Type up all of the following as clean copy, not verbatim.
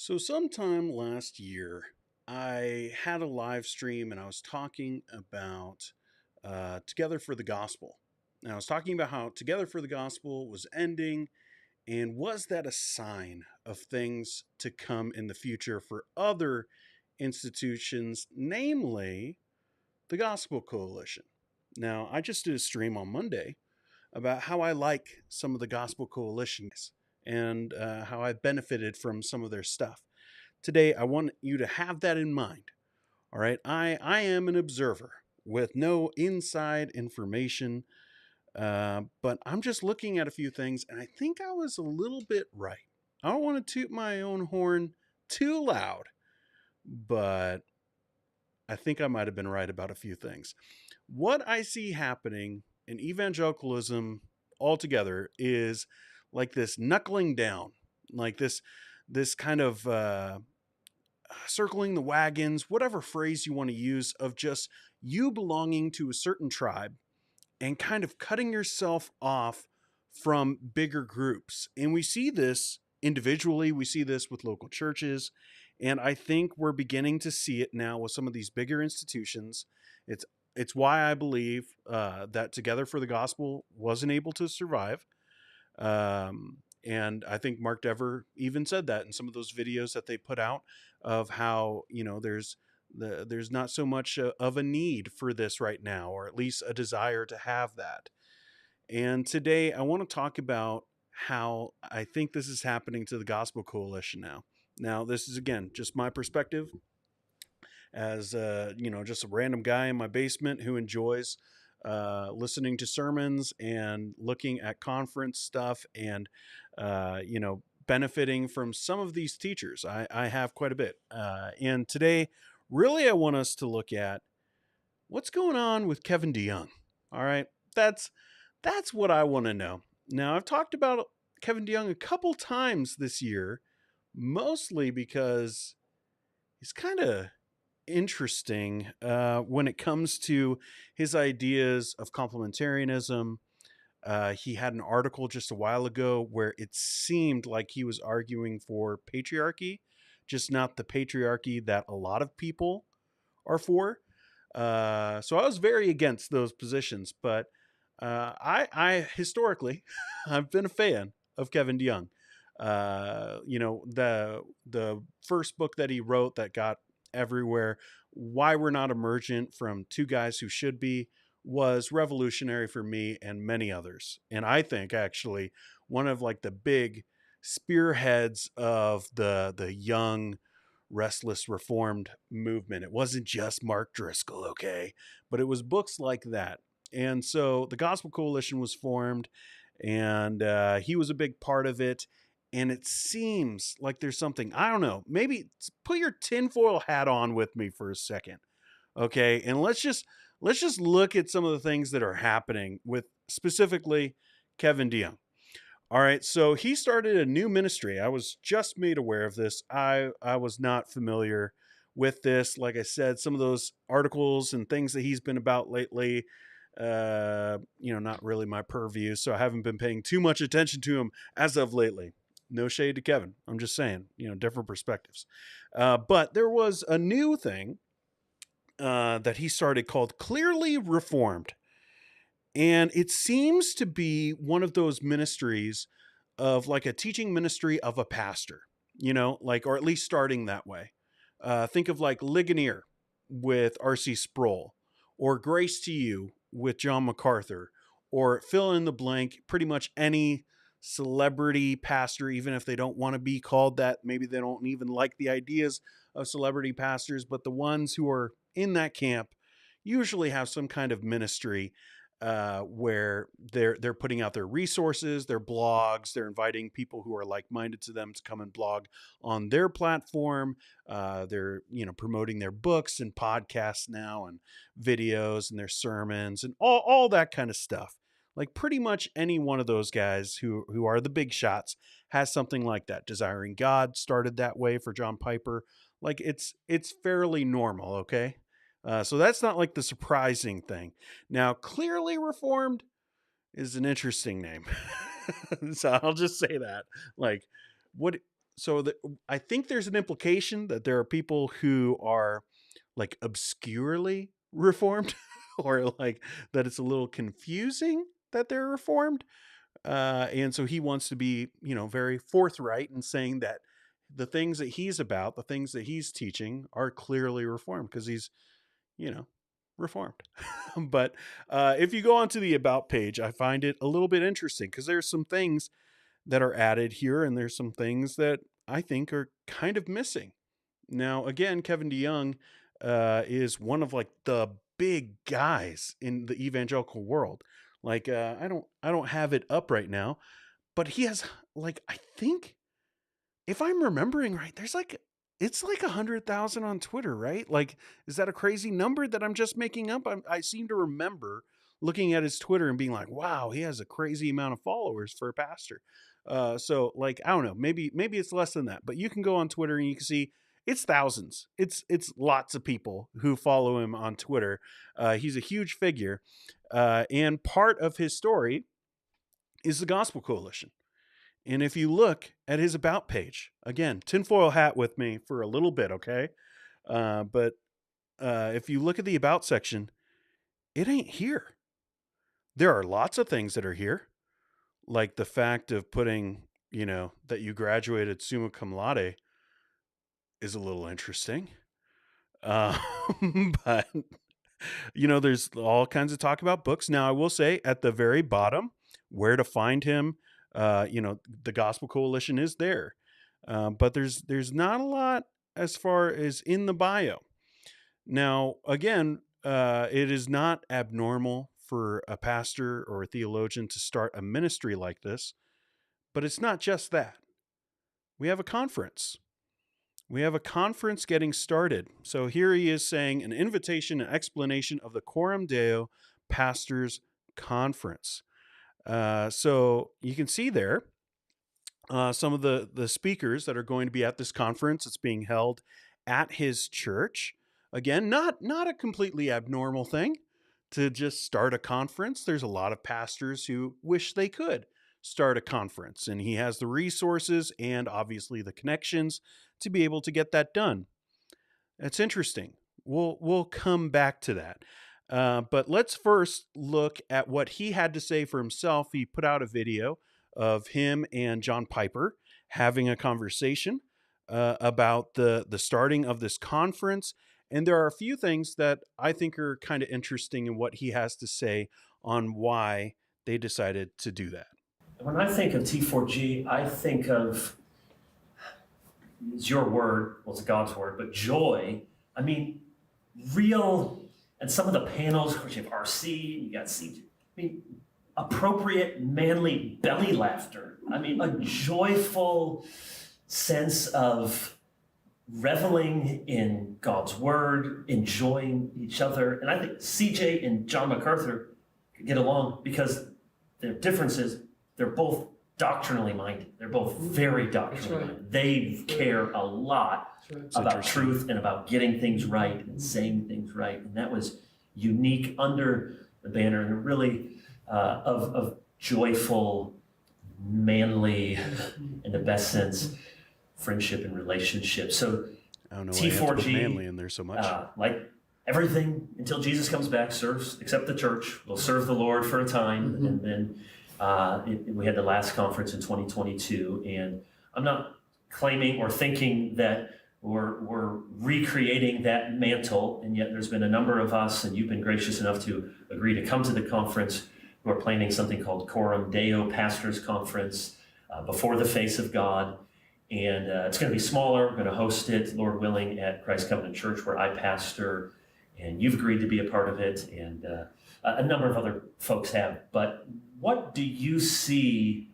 So, sometime last year, I had a live stream and I was talking about Together for the Gospel. And I was talking about how Together for the Gospel was ending, and was that a sign of things to come in the future for other institutions, namely the Gospel Coalition? Now, I just did a stream on Monday about how I like some of the Gospel Coalitions and how I benefited from some of their stuff. Today, I want you to have that in mind. All right. I am an observer with no inside information, but I'm just looking at a few things, and I think I was a little bit right. I don't want to toot my own horn too loud, but I think I might have been right about a few things. What I see happening in evangelicalism altogether is like this knuckling down, like this kind of circling the wagons, whatever phrase you want to use, of just you belonging to a certain tribe and kind of cutting yourself off from bigger groups. And we see this individually, we see this with local churches. And I think we're beginning to see it now with some of these bigger institutions. It's it's why I believe that Together for the Gospel wasn't able to survive. And I think Mark Dever even said that in some of those videos that they put out of how, there's not so much of a need for this right now, or at least a desire to have that. And today I want to talk about how I think this is happening to the Gospel Coalition now. Now, this is again just my perspective as just a random guy in my basement who enjoys listening to sermons and looking at conference stuff and benefiting from some of these teachers. I have quite a bit, and today, really, I want us to look at what's going on with Kevin DeYoung. All right, that's what I want to know. Now, I've talked about Kevin DeYoung a couple times this year, mostly because he's kind of interesting when it comes to his ideas of complementarianism. He had an article just a while ago where it seemed like he was arguing for patriarchy, just not the patriarchy that a lot of people are for. So I was very against those positions, but I historically, I've been a fan of Kevin DeYoung. The first book that he wrote that got everywhere, Why We're Not Emergent from Two Guys Who Should Be, was revolutionary for me and many others. And I think actually one of like the big spearheads of the young restless reformed movement. It wasn't just Mark Driscoll, okay, but it was books like that. And so the Gospel Coalition was formed, and he was a big part of it. And it seems like there's something, I don't know, maybe put your tinfoil hat on with me for a second, okay? And let's just look at some of the things that are happening with specifically Kevin DeYoung. All right, so he started a new ministry. I was just made aware of this. I was not familiar with this. Like I said, some of those articles and things that he's been about lately, not really my purview. So I haven't been paying too much attention to him as of lately. No shade to Kevin. I'm just saying, different perspectives. But there was a new thing that he started called Clearly Reformed. And it seems to be one of those ministries of like a teaching ministry of a pastor, or at least starting that way. Think of like Ligonier with R.C. Sproul, or Grace to You with John MacArthur, or fill in the blank, pretty much any celebrity pastor, even if they don't want to be called that. Maybe they don't even like the ideas of celebrity pastors, but the ones who are in that camp usually have some kind of ministry where they're putting out their resources, their blogs, they're inviting people who are like-minded to them to come and blog on their platform. They're promoting their books and podcasts now, and videos and their sermons and all that kind of stuff. Like pretty much any one of those guys who are the big shots has something like that. Desiring God started that way for John Piper. Like it's fairly normal, okay? So that's not like the surprising thing. Now, Clearly Reformed is an interesting name. So I'll just say that. Like, what? I think there's an implication that there are people who are like obscurely reformed or like that it's a little confusing that they're reformed. And so he wants to be, very forthright in saying that the things that he's about, the things that he's teaching are clearly reformed because he's, you know, reformed. But if you go onto the about page, I find it a little bit interesting because there's some things that are added here and there's some things that I think are kind of missing. Now, again, Kevin DeYoung is one of like the big guys in the evangelical world. Like I don't have it up right now, but he has like I think if I'm remembering right, it's like 100,000 on Twitter, right? Like, is that a crazy number that I'm just making up? I seem to remember looking at his Twitter and being like, wow, he has a crazy amount of followers for a pastor. So like, I don't know, maybe it's less than that, but you can go on Twitter and you can see it's thousands. It's lots of people who follow him on Twitter. He's a huge figure. And part of his story is the Gospel Coalition. And if you look at his about page, again, tinfoil hat with me for a little bit, okay? But if you look at the about section, it ain't here. There are lots of things that are here, like the fact of putting, that you graduated summa cum laude is a little interesting. But, there's all kinds of talk about books. Now, I will say at the very bottom, where to find him, the Gospel Coalition is there. But there's not a lot as far as in the bio. Now, again, it is not abnormal for a pastor or a theologian to start a ministry like this, but it's not just that. We have a conference. We have a conference getting started. So here he is saying an invitation and explanation of the Coram Deo Pastors Conference. So you can see there some of the speakers that are going to be at this conference. It's being held at his church. Again, not a completely abnormal thing to just start a conference. There's a lot of pastors who wish they could start a conference, and he has the resources and obviously the connections to be able to get that done. That's interesting. We'll come back to that. But let's first look at what he had to say for himself. He put out a video of him and John Piper having a conversation about the starting of this conference. And there are a few things that I think are kind of interesting in what he has to say on why they decided to do that. When I think of T4G, I think of, it's your word, well, it's God's word, but joy. I mean, real, and some of the panels, of course, you have RC, you got CJ. I mean, appropriate, manly belly laughter. I mean, a joyful sense of reveling in God's word, enjoying each other. And I think CJ and John MacArthur get along because their differences, they're both doctrinally minded. They're both very doctrinally minded. They care a lot about truth and about getting things right and saying things right. And that was unique under the banner and really of joyful, manly, in the best sense, friendship and relationship. So I don't know why you have to put manly in there so much. Like everything until Jesus comes back, serves, except the church, will serve the Lord for a time. Mm-hmm. And then we had the last conference in 2022. And I'm not claiming or thinking that we're recreating that mantle. And yet there's been a number of us, and you've been gracious enough to agree to come to the conference. We're planning something called Coram Deo Pastors Conference, Before the Face of God. And it's going to be smaller. We're going to host it, Lord willing, at Christ Covenant Church, where I pastor. And you've agreed to be a part of it. And a number of other folks have. But what do you see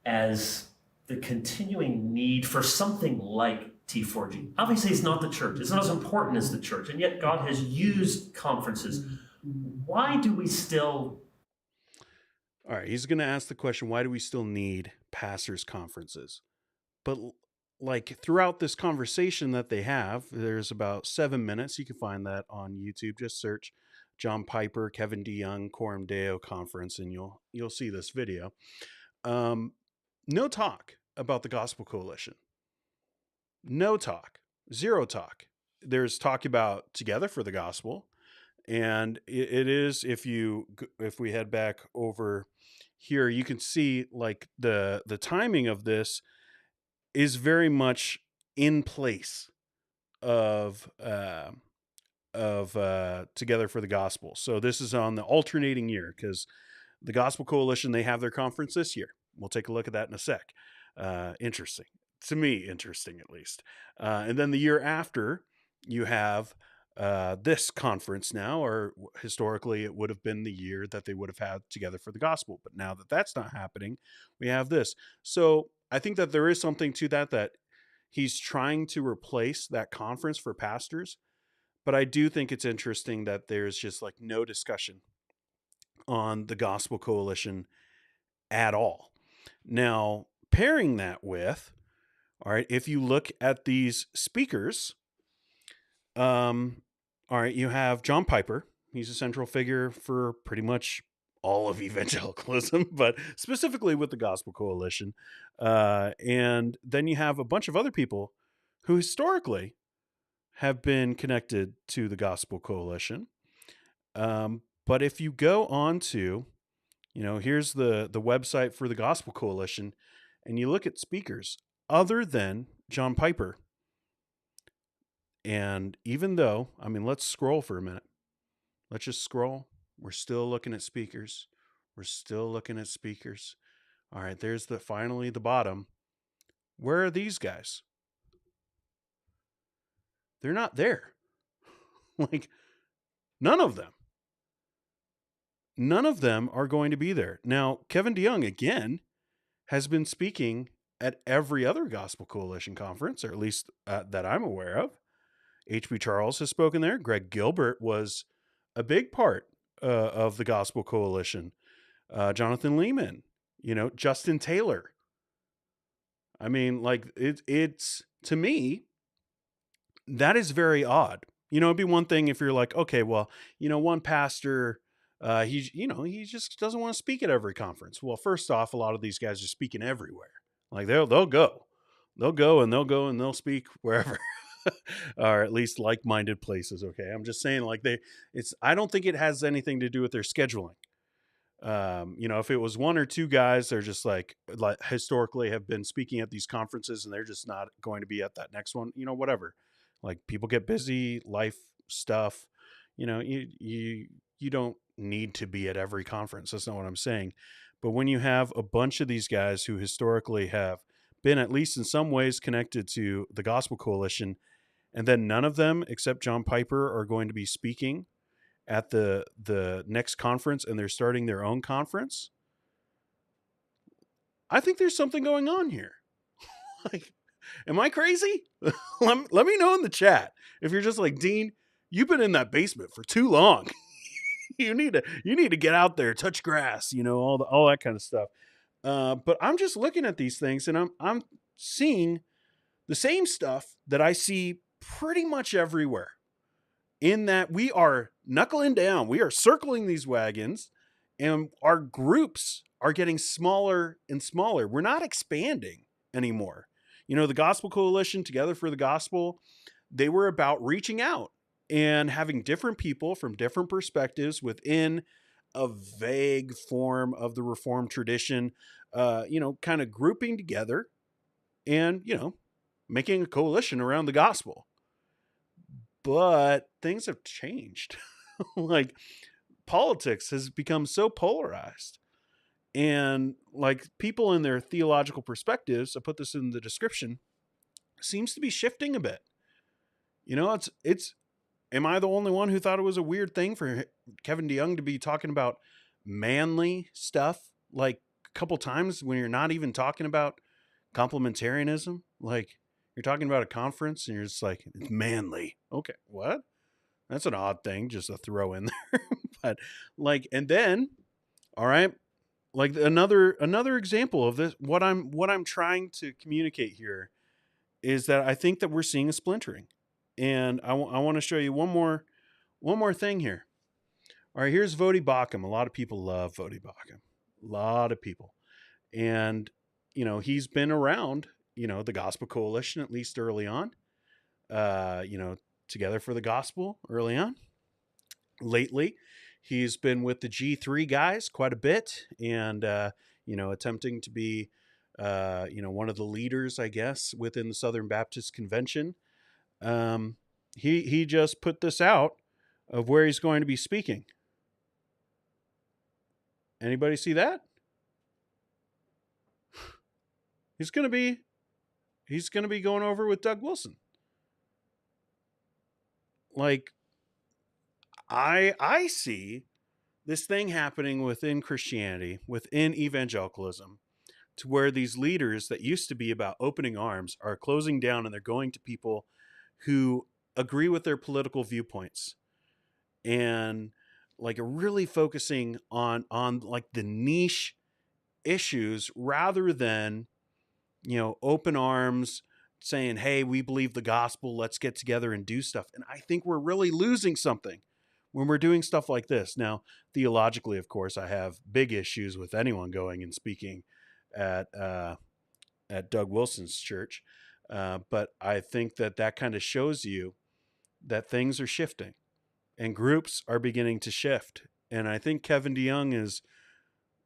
as the continuing need for something like T4G? Obviously, it's not the church. It's not as important as the church. And yet God has used conferences. Why do we still... All right, he's going to ask the question, why do we still need pastors' conferences? But like throughout this conversation that they have, there's about 7 minutes. You can find that on YouTube. Just search John Piper, Kevin DeYoung, Coram Deo Conference, and you'll see this video. No talk about the Gospel Coalition. No talk, zero talk. There's talk about Together for the Gospel, and it is, if we head back over here, you can see like the timing of this is very much in place of Together for the Gospel. So this is on the alternating year, because the Gospel Coalition, they have their conference this year. We'll take a look at that in a sec. Interesting. To me, interesting at least. And then the year after, you have this conference now, or historically it would have been the year that they would have had Together for the Gospel. But now that that's not happening, we have this. So I think that there is something to that he's trying to replace that conference for pastors. But I do think it's interesting that there's just like no discussion on the Gospel Coalition at all. Now, pairing that with, all right, if you look at these speakers, all right, you have John Piper. He's a central figure for pretty much all of evangelicalism, but specifically with the Gospel Coalition. And then you have a bunch of other people who historically have been connected to the Gospel Coalition. But if you go on to, here's the website for the Gospel Coalition, and you look at speakers other than John Piper. And even though, let's scroll for a minute. Let's just scroll. We're still looking at speakers. We're still looking at speakers. All right, there's finally the bottom. Where are these guys? They're not there. Like, none of them. None of them are going to be there. Now, Kevin DeYoung, again, has been speaking at every other Gospel Coalition conference, or at least that I'm aware of. H.B. Charles has spoken there. Greg Gilbert was a big part of the Gospel Coalition. Jonathan Lehman, Justin Taylor. It's to me, that is very odd. It'd be one thing if you're like, okay, well, one pastor, he just doesn't want to speak at every conference. Well, first off, a lot of these guys are speaking everywhere. Like they'll go and they'll speak wherever, or at least like-minded places. Okay. I'm just saying I don't think it has anything to do with their scheduling. If it was one or two guys, they're just like historically have been speaking at these conferences and they're just not going to be at that next one, whatever. Like people get busy, life stuff, you don't need to be at every conference. That's not what I'm saying. But when you have a bunch of these guys who historically have been, at least in some ways, connected to the Gospel Coalition, and then none of them except John Piper are going to be speaking at the next conference, and they're starting their own conference, I think there's something going on here. Like, am I crazy? Let me know in the chat if you're just like, Dean, you've been in that basement for too long. you need to get out there, touch grass, all that kind of stuff. But I'm just looking at these things, and I'm seeing the same stuff that I see pretty much everywhere. In that we are knuckling down, we are circling these wagons, and our groups are getting smaller and smaller. We're not expanding anymore. The Gospel Coalition, Together for the Gospel, they were about reaching out and having different people from different perspectives within a vague form of the Reformed tradition, kind of grouping together and, making a coalition around the gospel. But things have changed. Like politics has become so polarized, and like people in their theological perspectives, I put this in the description, seems to be shifting a bit. It's am I the only one who thought it was a weird thing for Kevin DeYoung to be talking about manly stuff like a couple times when you're not even talking about complementarianism? Like you're talking about a conference and you're just like, it's manly. Okay, what? That's an odd thing just to throw in there. But and then, all right, like another example of this, what I'm trying to communicate here is that I think that we're seeing a splintering. And I want to show you one more thing here. All right, here's Vodi Bakum. A lot of people love Vodi Bakum. A lot of people. And, he's been around the Gospel Coalition, at least early on, Together for the Gospel early on. Lately, he's been with the G3 guys quite a bit, and attempting to be one of the leaders, I guess, within the Southern Baptist Convention. He just put this out of where he's going to be speaking. Anybody see that? He's going to be going over with Doug Wilson. Like, I see this thing happening within Christianity, within evangelicalism, to where these leaders that used to be about opening arms are closing down, and they're going to people who agree with their political viewpoints, and like are really focusing on like the niche issues rather than open arms, saying, hey, we believe the gospel, let's get together and do stuff. And I think we're really losing something when we're doing stuff like this. Now, theologically, of course, I have big issues with anyone going and speaking at Doug Wilson's church. But I think that kind of shows you that things are shifting and groups are beginning to shift. And I think Kevin DeYoung is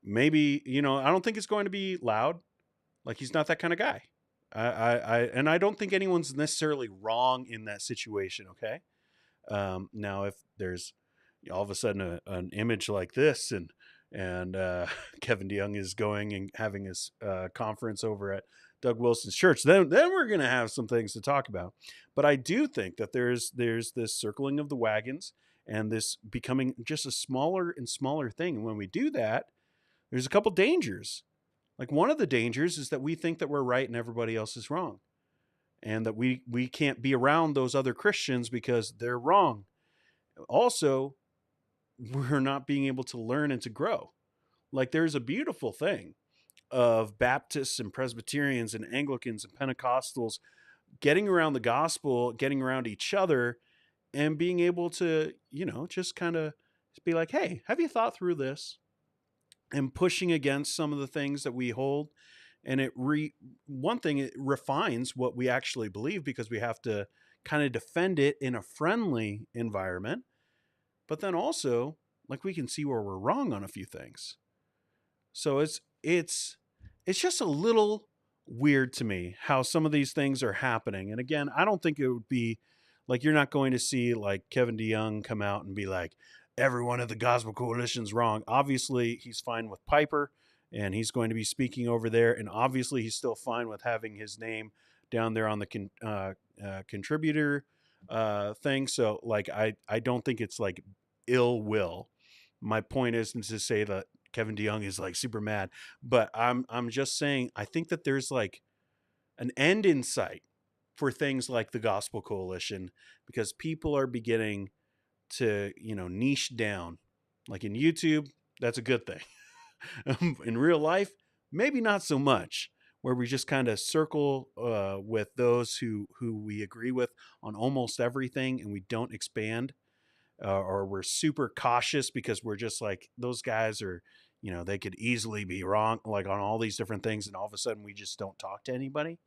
maybe, I don't think it's going to be loud. Like, he's not that kind of guy. And I don't think anyone's necessarily wrong in that situation. Okay. Now, if there's all of a sudden an image like this, and Kevin DeYoung is going and having his conference over at Doug Wilson's church, then we're going to have some things to talk about. But I do think that there's this circling of the wagons and this becoming just a smaller and smaller thing. And when we do that, there's a couple dangers. Like, one of the dangers is that we think that we're right and everybody else is wrong, and that we can't be around those other Christians because they're wrong. Also, we're not being able to learn and to grow. Like, there's a beautiful thing of Baptists and Presbyterians and Anglicans and Pentecostals getting around the gospel, getting around each other, and being able to, just kind of be like, hey, have you thought through this? And pushing against some of the things that we hold. And it refines what we actually believe, because we have to kind of defend it in a friendly environment. But then also, like, we can see where we're wrong on a few things. So it's just a little weird to me how some of these things are happening. And again, I don't think it would be like, you're not going to see like Kevin DeYoung come out and be like, everyone at the Gospel Coalition's wrong. Obviously, he's fine with Piper, and he's going to be speaking over there. And obviously, he's still fine with having his name down there on the contributor thing. So, like, I don't think it's like ill will. My point isn't to say that Kevin DeYoung is like super mad, but I'm just saying, I think that there's like an end in sight for things like the Gospel Coalition, because people are beginning to, niche down. Like, in YouTube, that's a good thing. In real life, maybe not so much, where we just kind of circle with those who we agree with on almost everything, and we don't expand, or we're super cautious because we're just like, those guys are, they could easily be wrong, like, on all these different things, and all of a sudden we just don't talk to anybody.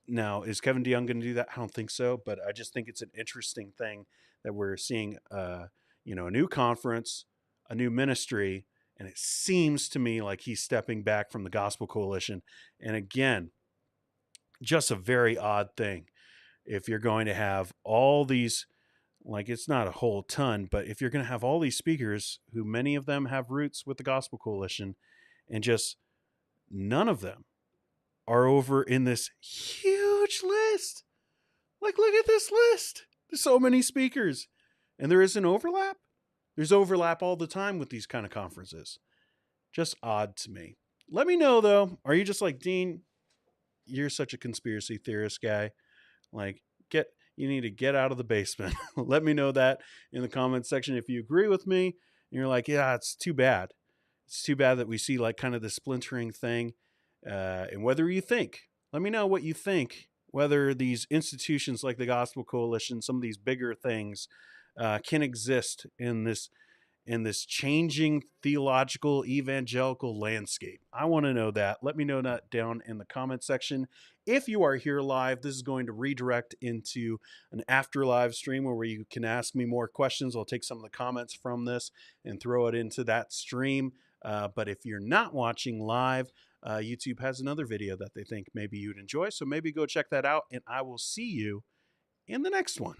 Now, is Kevin DeYoung going to do that? I don't think so, but I just think it's an interesting thing that we're seeing, a new conference, a new ministry, and it seems to me like he's stepping back from the Gospel Coalition. And again, just a very odd thing. If you're going to have all these, like, it's not a whole ton, but if you're going to have all these speakers who many of them have roots with the Gospel Coalition, and just none of them are over in this huge list. Like, look at this list. There's so many speakers, and there is an overlap. There's overlap all the time with these kind of conferences. Just odd to me. Let me know, though. Are you just like, Dean, you're such a conspiracy theorist guy? Like, you need to get out of the basement. Let me know that in the comments section. If you agree with me and you're like, yeah, it's too bad. It's too bad that we see like kind of the splintering thing. And whether you think, let me know what you think, whether these institutions like the Gospel Coalition, some of these bigger things, can exist in this in this changing theological evangelical landscape? I want to know that. Let me know that down in the comment section. If you are here live, this is going to redirect into an after live stream where you can ask me more questions. I'll take some of the comments from this and throw it into that stream. But if you're not watching live, YouTube has another video that they think maybe you'd enjoy. So maybe go check that out, and I will see you in the next one.